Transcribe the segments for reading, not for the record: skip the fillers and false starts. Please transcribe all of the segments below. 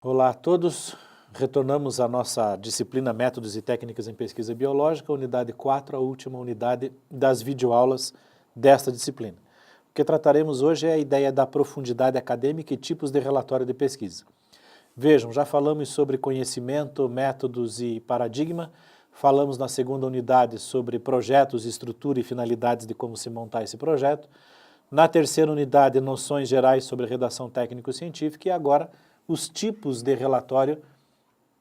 Olá a todos, retornamos à nossa disciplina Métodos e Técnicas em Pesquisa Biológica, unidade 4, a última unidade das videoaulas desta disciplina. O que trataremos hoje é a ideia da profundidade acadêmica e tipos de relatório de pesquisa. Vejam, já falamos sobre conhecimento, métodos e paradigma, falamos na segunda unidade sobre projetos, estrutura e finalidades de como se montar esse projeto, na terceira unidade, noções gerais sobre redação técnico-científica e agora os tipos de relatório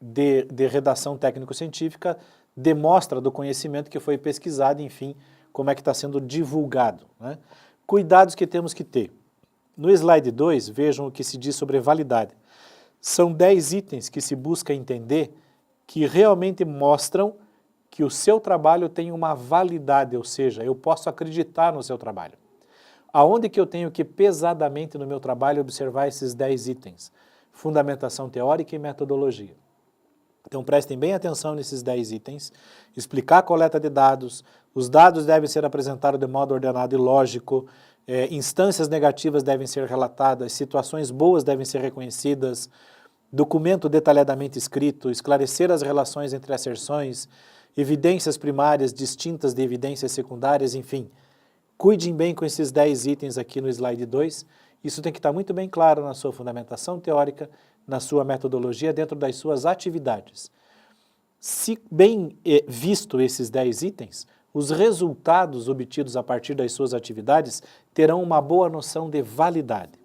de redação técnico-científica demonstra do conhecimento que foi pesquisado, enfim, como é que está sendo divulgado, né? Cuidados que temos que ter. No slide 2, vejam o que se diz sobre validade. São 10 itens que se busca entender que realmente mostram que o seu trabalho tem uma validade, ou seja, eu posso acreditar no seu trabalho. Aonde que eu tenho que pesadamente no meu trabalho observar esses 10 itens? Fundamentação teórica e metodologia. Então prestem bem atenção nesses 10 itens, explicar a coleta de dados, os dados devem ser apresentados de modo ordenado e lógico, instâncias negativas devem ser relatadas, situações boas devem ser reconhecidas, documento detalhadamente escrito, esclarecer as relações entre asserções, evidências primárias distintas de evidências secundárias, enfim. Cuidem bem com esses 10 itens aqui no slide 2, isso tem que estar muito bem claro na sua fundamentação teórica, na sua metodologia, dentro das suas atividades. Se bem visto esses 10 itens, os resultados obtidos a partir das suas atividades terão uma boa noção de validade.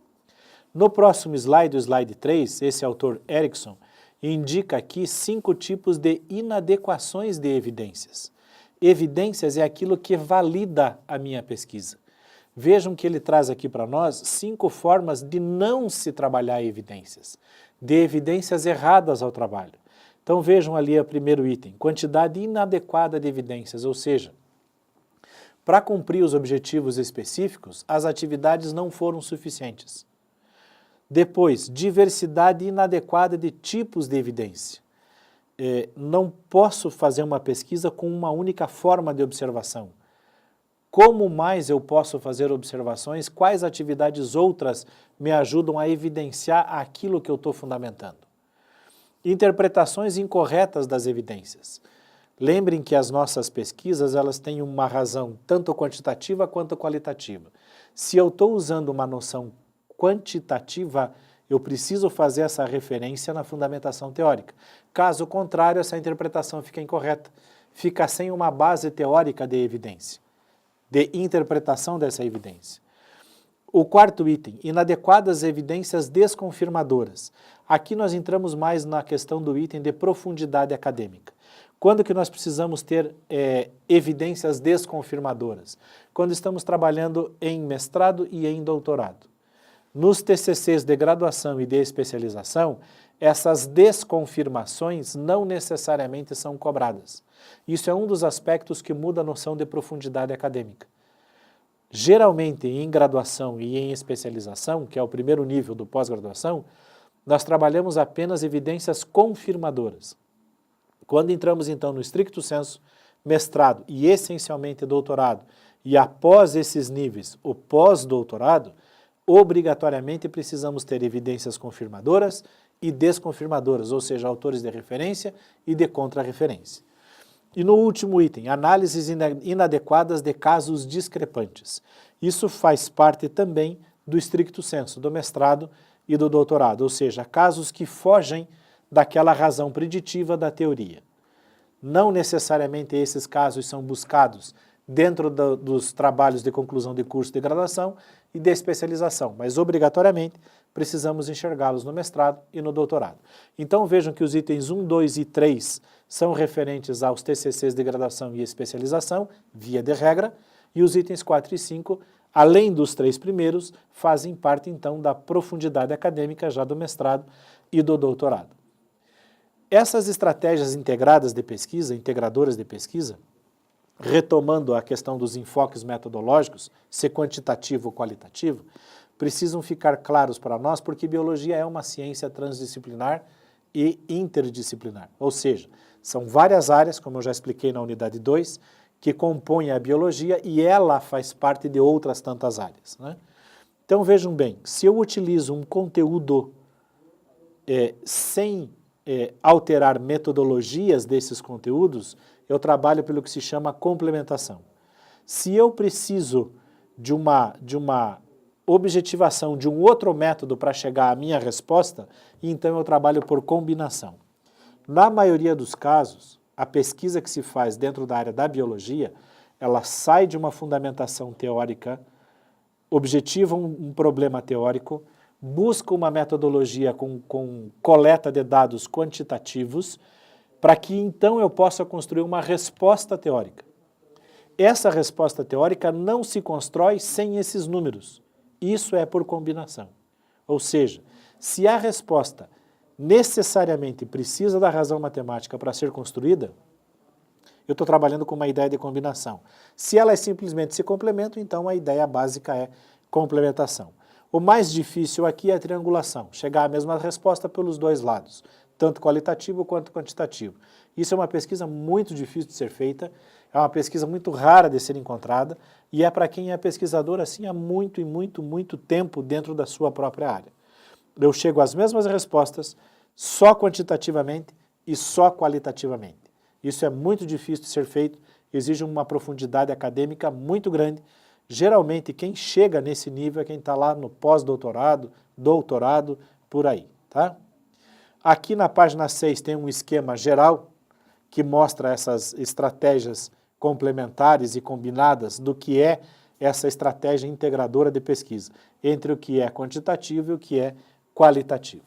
No próximo slide, o slide 3, esse autor Erickson indica aqui 5 tipos de inadequações de evidências. Evidências é aquilo que valida a minha pesquisa. Vejam que ele traz aqui para nós 5 formas de não se trabalhar evidências, de evidências erradas ao trabalho. Então vejam ali o primeiro item, quantidade inadequada de evidências, ou seja, para cumprir os objetivos específicos, as atividades não foram suficientes. Depois, diversidade inadequada de tipos de evidência. Não posso fazer uma pesquisa com uma única forma de observação. Como mais eu posso fazer observações? Quais atividades outras me ajudam a evidenciar aquilo que eu estou fundamentando? Interpretações incorretas das evidências. Lembrem que as nossas pesquisas elas têm uma razão tanto quantitativa quanto qualitativa. Se eu estou usando uma noção quantitativa, eu preciso fazer essa referência na fundamentação teórica. Caso contrário, essa interpretação fica incorreta, fica sem uma base teórica de evidência, de interpretação dessa evidência. O quarto item, inadequadas evidências desconfirmadoras. Aqui nós entramos mais na questão do item de profundidade acadêmica. Quando que nós precisamos ter evidências desconfirmadoras? Quando estamos trabalhando em mestrado e em doutorado. Nos TCCs de graduação e de especialização, essas desconfirmações não necessariamente são cobradas. Isso é um dos aspectos que muda a noção de profundidade acadêmica. Geralmente, em graduação e em especialização, que é o primeiro nível do pós-graduação, nós trabalhamos apenas evidências confirmadoras. Quando entramos, então, no stricto sensu, mestrado e essencialmente doutorado, e após esses níveis, o pós-doutorado, obrigatoriamente precisamos ter evidências confirmadoras e desconfirmadoras, ou seja, autores de referência e de contra-referência. E no último item, análises inadequadas de casos discrepantes. Isso faz parte também do stricto sensu, do mestrado e do doutorado, ou seja, casos que fogem daquela razão preditiva da teoria. Não necessariamente esses casos são buscados dentro dos trabalhos de conclusão de curso de graduação e de especialização, mas obrigatoriamente precisamos enxergá-los no mestrado e no doutorado. Então vejam que os itens 1, 2 e 3 são referentes aos TCCs de graduação e especialização, via de regra, e os itens 4 e 5, além dos 3 primeiros, fazem parte então da profundidade acadêmica já do mestrado e do doutorado. Essas estratégias integradas de pesquisa, integradoras de pesquisa, retomando a questão dos enfoques metodológicos, se quantitativo ou qualitativo, precisam ficar claros para nós porque biologia é uma ciência transdisciplinar e interdisciplinar. Ou seja, são várias áreas, como eu já expliquei na unidade 2, que compõem a biologia e ela faz parte de outras tantas áreas, né? Então vejam bem, se eu utilizo um conteúdo sem alterar metodologias desses conteúdos, eu trabalho pelo que se chama complementação. Se eu preciso de uma objetivação de um outro método para chegar à minha resposta, então eu trabalho por combinação. Na maioria dos casos, a pesquisa que se faz dentro da área da biologia, ela sai de uma fundamentação teórica, objetiva um problema teórico, busca uma metodologia com coleta de dados quantitativos, para que então eu possa construir uma resposta teórica. Essa resposta teórica não se constrói sem esses números. Isso é por combinação. Ou seja, se a resposta necessariamente precisa da razão matemática para ser construída, eu estou trabalhando com uma ideia de combinação. Se elas simplesmente se complementam, então a ideia básica é complementação. O mais difícil aqui é a triangulação, chegar à mesma resposta pelos dois lados, tanto qualitativo quanto quantitativo. Isso é uma pesquisa muito difícil de ser feita, é uma pesquisa muito rara de ser encontrada e é para quem é pesquisador assim há muito tempo dentro da sua própria área. Eu chego às mesmas respostas só quantitativamente e só qualitativamente. Isso é muito difícil de ser feito, exige uma profundidade acadêmica muito grande. Geralmente quem chega nesse nível é quem está lá no pós-doutorado, doutorado, por aí, tá? Aqui na página 6 tem um esquema geral que mostra essas estratégias complementares e combinadas do que é essa estratégia integradora de pesquisa, entre o que é quantitativo e o que é qualitativo.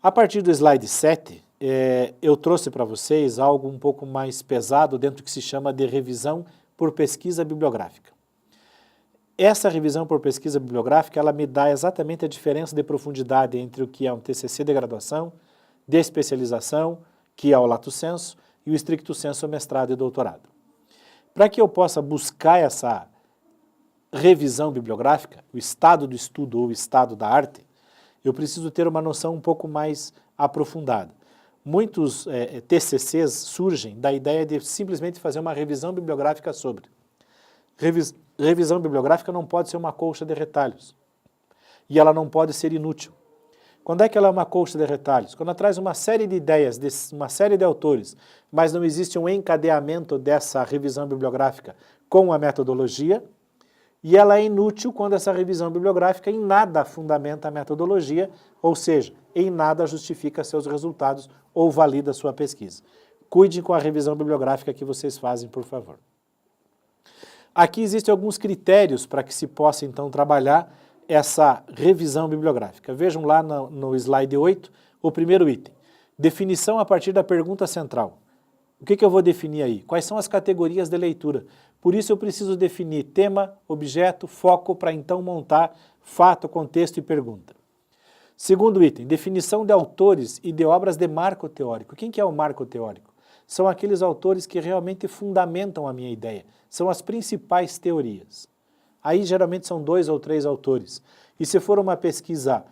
A partir do slide 7, eu trouxe para vocês algo um pouco mais pesado dentro do que se chama de revisão por pesquisa bibliográfica. Essa revisão por pesquisa bibliográfica, ela me dá exatamente a diferença de profundidade entre o que é um TCC de graduação, de especialização, que é o lato sensu, e o stricto sensu mestrado e doutorado. Para que eu possa buscar essa revisão bibliográfica, o estado do estudo ou o estado da arte, eu preciso ter uma noção um pouco mais aprofundada. Muitos TCCs surgem da ideia de simplesmente fazer uma revisão bibliográfica sobre. Revisão bibliográfica não pode ser uma colcha de retalhos. E ela não pode ser inútil. Quando é que ela é uma colcha de retalhos? Quando ela traz uma série de ideias, uma série de autores, mas não existe um encadeamento dessa revisão bibliográfica com a metodologia, e ela é inútil quando essa revisão bibliográfica em nada fundamenta a metodologia, ou seja, em nada justifica seus resultados ou valida sua pesquisa. Cuidem com a revisão bibliográfica que vocês fazem, por favor. Aqui existem alguns critérios para que se possa, então, trabalhar essa revisão bibliográfica. Vejam lá no slide 8, o primeiro item. Definição a partir da pergunta central. O que eu vou definir aí? Quais são as categorias de leitura? Por isso eu preciso definir tema, objeto, foco, para então montar fato, contexto e pergunta. Segundo item, definição de autores e de obras de marco teórico. Quem que é o marco teórico? São aqueles autores que realmente fundamentam a minha ideia. São as principais teorias. Aí geralmente são 2 ou 3 autores. E se for uma pesquisa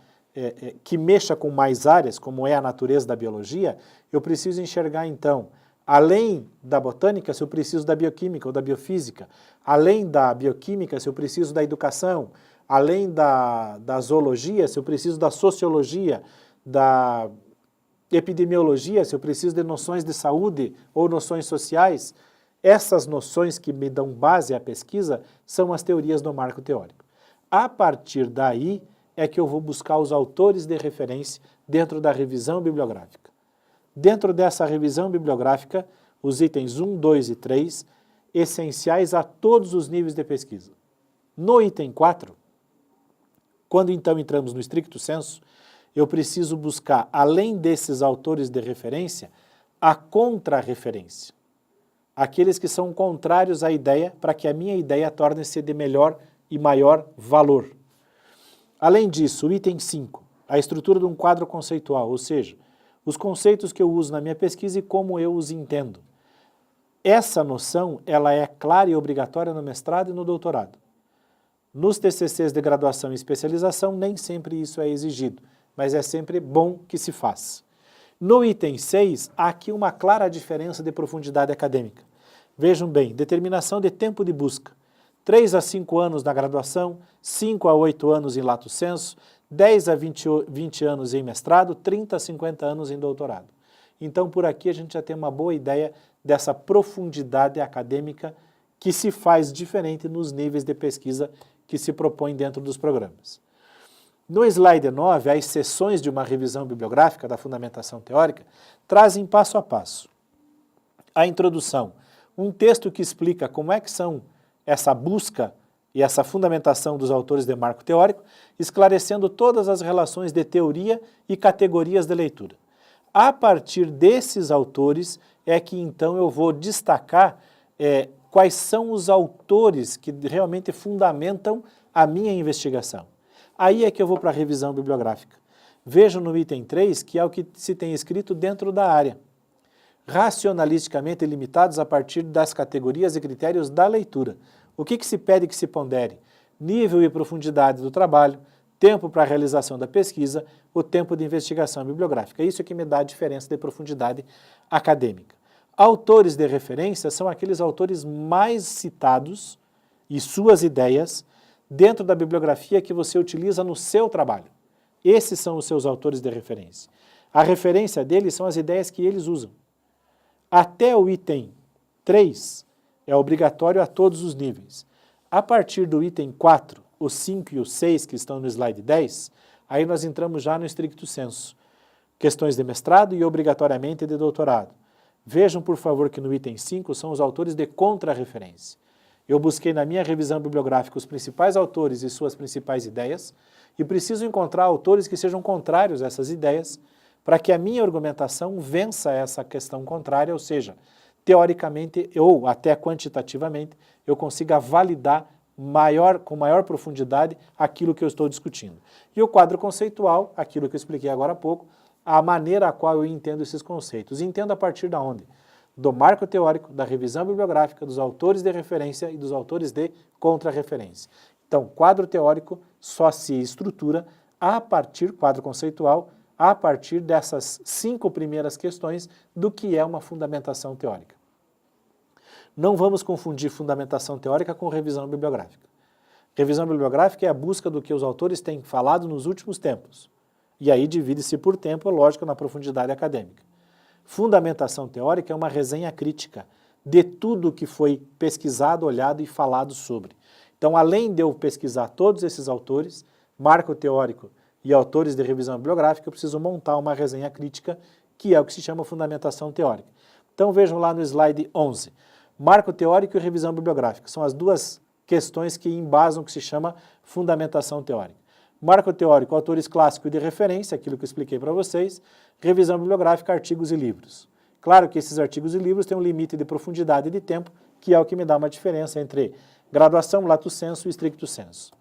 que mexa com mais áreas, como é a natureza da biologia, eu preciso enxergar então, além da botânica, se eu preciso da bioquímica ou da biofísica, além da bioquímica, se eu preciso da educação, além da zoologia, se eu preciso da sociologia, da epidemiologia, se eu preciso de noções de saúde ou noções sociais, essas noções que me dão base à pesquisa são as teorias do marco teórico. A partir daí é que eu vou buscar os autores de referência dentro da revisão bibliográfica. Dentro dessa revisão bibliográfica, os itens 1, 2 e 3, essenciais a todos os níveis de pesquisa. No item 4, quando então entramos no stricto sensu, eu preciso buscar, além desses autores de referência, a contrarreferência. Aqueles que são contrários à ideia, para que a minha ideia torne-se de melhor e maior valor. Além disso, o item 5, a estrutura de um quadro conceitual, ou seja, os conceitos que eu uso na minha pesquisa e como eu os entendo. Essa noção, ela é clara e obrigatória no mestrado e no doutorado. Nos TCCs de graduação e especialização, nem sempre isso é exigido, mas é sempre bom que se faça. No item 6, há aqui uma clara diferença de profundidade acadêmica. Vejam bem, determinação de tempo de busca. 3 a 5 anos na graduação, 5 a 8 anos em lato sensu, 10 a 20 anos em mestrado, 30 a 50 anos em doutorado. Então, por aqui a gente já tem uma boa ideia dessa profundidade acadêmica que se faz diferente nos níveis de pesquisa que se propõe dentro dos programas. No slide 9, as seções de uma revisão bibliográfica da fundamentação teórica trazem passo a passo a introdução, um texto que explica como é que são essa busca e essa fundamentação dos autores de marco teórico, esclarecendo todas as relações de teoria e categorias de leitura. A partir desses autores é que então eu vou destacar quais são os autores que realmente fundamentam a minha investigação. Aí é que eu vou para a revisão bibliográfica. Vejam no item 3 que é o que se tem escrito dentro da área. Racionalisticamente limitados a partir das categorias e critérios da leitura. O que se pede que se pondere? Nível e profundidade do trabalho, tempo para a realização da pesquisa, o tempo de investigação bibliográfica. Isso é que me dá a diferença de profundidade acadêmica. Autores de referência são aqueles autores mais citados e suas ideias dentro da bibliografia que você utiliza no seu trabalho. Esses são os seus autores de referência. A referência deles são as ideias que eles usam. Até o item 3 é obrigatório a todos os níveis. A partir do item 4, o 5 e o 6, que estão no slide 10, aí nós entramos já no stricto sensu. Questões de mestrado e obrigatoriamente de doutorado. Vejam, por favor, que no item 5 são os autores de contra-referência. Eu busquei na minha revisão bibliográfica os principais autores e suas principais ideias e preciso encontrar autores que sejam contrários a essas ideias para que a minha argumentação vença essa questão contrária, ou seja, teoricamente ou até quantitativamente, eu consiga validar com maior profundidade aquilo que eu estou discutindo. E o quadro conceitual, aquilo que eu expliquei agora há pouco, a maneira a qual eu entendo esses conceitos. Entendo a partir de onde? Do marco teórico, da revisão bibliográfica, dos autores de referência e dos autores de contra-referência. Então, quadro teórico só se estrutura quadro conceitual, a partir dessas 5 primeiras questões do que é uma fundamentação teórica. Não vamos confundir fundamentação teórica com revisão bibliográfica. Revisão bibliográfica é a busca do que os autores têm falado nos últimos tempos. E aí divide-se por tempo, lógico, na profundidade acadêmica. Fundamentação teórica é uma resenha crítica de tudo que foi pesquisado, olhado e falado sobre. Então, além de eu pesquisar todos esses autores, marco teórico e autores de revisão bibliográfica, eu preciso montar uma resenha crítica, que é o que se chama fundamentação teórica. Então vejam lá no slide 11. Marco teórico e revisão bibliográfica são as duas questões que embasam o que se chama fundamentação teórica. Marco teórico, autores clássicos de referência, aquilo que eu expliquei para vocês. Revisão bibliográfica, artigos e livros. Claro que esses artigos e livros têm um limite de profundidade e de tempo, que é o que me dá uma diferença entre graduação, lato sensu e stricto sensu.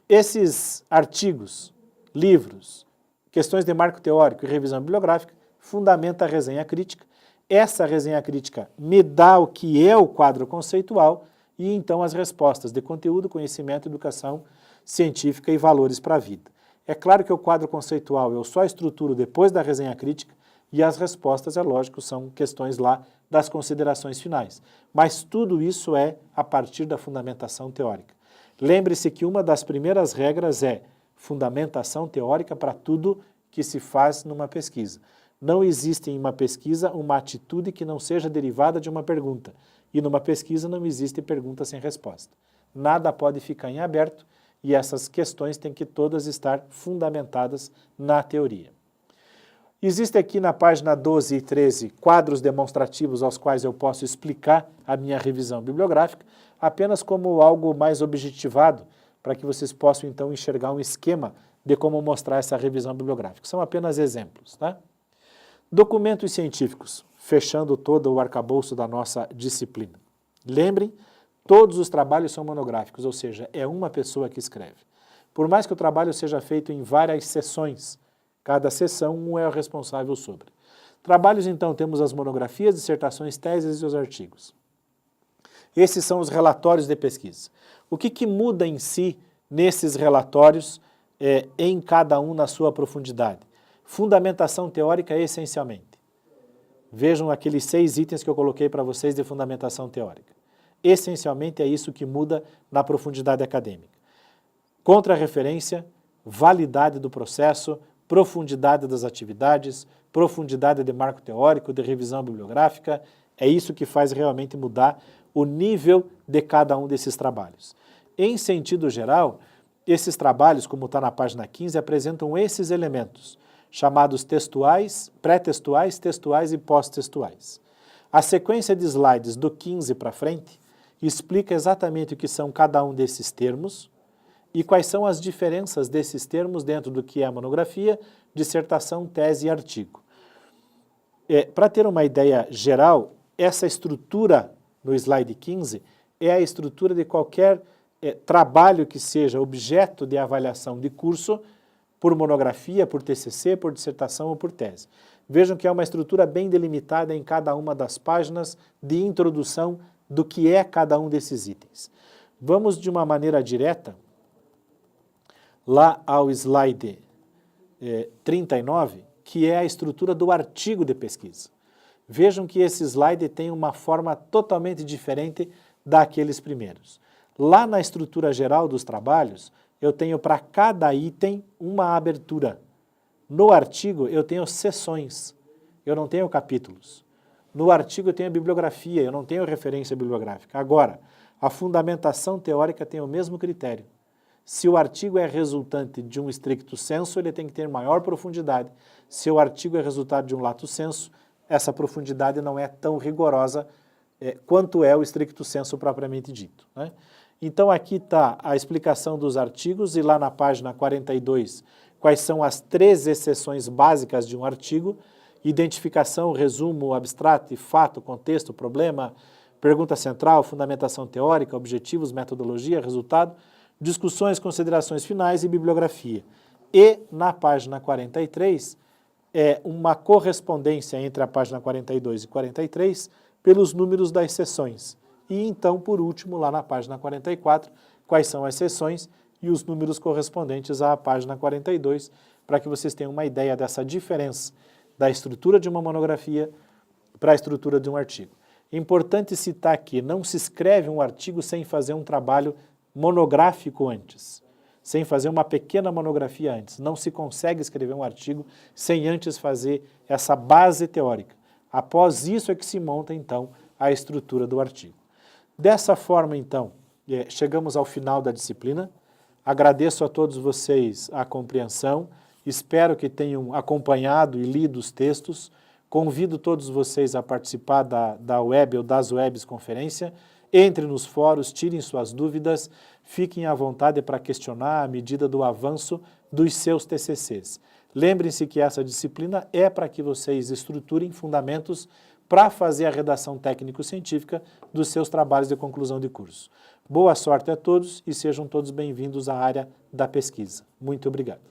Esses artigos, livros, questões de marco teórico e revisão bibliográfica, fundamenta a resenha crítica. Essa resenha crítica me dá o que é o quadro conceitual e então as respostas de conteúdo, conhecimento, educação científica e valores para a vida. É claro que o quadro conceitual eu só estruturo depois da resenha crítica e as respostas, é lógico, são questões lá das considerações finais. Mas tudo isso é a partir da fundamentação teórica. Lembre-se que uma das primeiras regras é fundamentação teórica para tudo que se faz numa pesquisa. Não existe em uma pesquisa uma atitude que não seja derivada de uma pergunta. E numa pesquisa não existe pergunta sem resposta. Nada pode ficar em aberto e essas questões têm que todas estar fundamentadas na teoria. Existe aqui na página 12 e 13 quadros demonstrativos aos quais eu posso explicar a minha revisão bibliográfica, apenas como algo mais objetivado, para que vocês possam então enxergar um esquema de como mostrar essa revisão bibliográfica. São apenas exemplos, tá? Documentos científicos, fechando todo o arcabouço da nossa disciplina. Lembrem, todos os trabalhos são monográficos, ou seja, é uma pessoa que escreve. Por mais que o trabalho seja feito em várias sessões, cada sessão um é o responsável sobre. Trabalhos, então, temos as monografias, dissertações, teses e os artigos. Esses são os relatórios de pesquisa. O que muda em si nesses relatórios, em cada um na sua profundidade? Fundamentação teórica essencialmente. Vejam aqueles 6 itens que eu coloquei para vocês de fundamentação teórica. Essencialmente é isso que muda na profundidade acadêmica. Contra-referência, validade do processo, profundidade das atividades, profundidade de marco teórico, de revisão bibliográfica. É isso que faz realmente mudar o nível de cada um desses trabalhos. Em sentido geral, esses trabalhos, como está na página 15, apresentam esses elementos, chamados textuais, pré-textuais, textuais e pós-textuais. A sequência de slides do 15 para frente explica exatamente o que são cada um desses termos e quais são as diferenças desses termos dentro do que é monografia, dissertação, tese e artigo. Para ter uma ideia geral, essa estrutura no slide 15 é a estrutura de qualquer trabalho que seja objeto de avaliação de curso por monografia, por TCC, por dissertação ou por tese. Vejam que é uma estrutura bem delimitada em cada uma das páginas de introdução do que é cada um desses itens. Vamos de uma maneira direta lá ao slide 39, que é a estrutura do artigo de pesquisa. Vejam que esse slide tem uma forma totalmente diferente daqueles primeiros. Lá na estrutura geral dos trabalhos, eu tenho para cada item uma abertura. No artigo, eu tenho seções, eu não tenho capítulos. No artigo, eu tenho bibliografia, eu não tenho referência bibliográfica. Agora, a fundamentação teórica tem o mesmo critério. Se o artigo é resultante de um stricto sensu, ele tem que ter maior profundidade. Se o artigo é resultado de um lato sensu, essa profundidade não é tão rigorosa quanto é o stricto sensu propriamente dito, né? Então aqui está a explicação dos artigos e lá na página 42, quais são as 3 exceções básicas de um artigo: identificação, resumo, abstrato, fato, contexto, problema, pergunta central, fundamentação teórica, objetivos, metodologia, resultado, discussões, considerações finais e bibliografia. E na página 43 é uma correspondência entre a página 42 e 43 pelos números das seções. E então, por último, lá na página 44, quais são as seções e os números correspondentes à página 42, para que vocês tenham uma ideia dessa diferença da estrutura de uma monografia para a estrutura de um artigo. É importante citar que não se escreve um artigo sem fazer um trabalho monográfico antes, sem fazer uma pequena monografia antes. Não se consegue escrever um artigo sem antes fazer essa base teórica. Após isso é que se monta, então, a estrutura do artigo. Dessa forma, então, chegamos ao final da disciplina. Agradeço a todos vocês a compreensão, espero que tenham acompanhado e lido os textos. Convido todos vocês a participar da web ou das webs conferência. Entre nos fóruns, tirem suas dúvidas, fiquem à vontade para questionar à medida do avanço dos seus TCCs. Lembrem-se que essa disciplina é para que vocês estruturem fundamentos para fazer a redação técnico-científica dos seus trabalhos de conclusão de curso. Boa sorte a todos e sejam todos bem-vindos à área da pesquisa. Muito obrigado.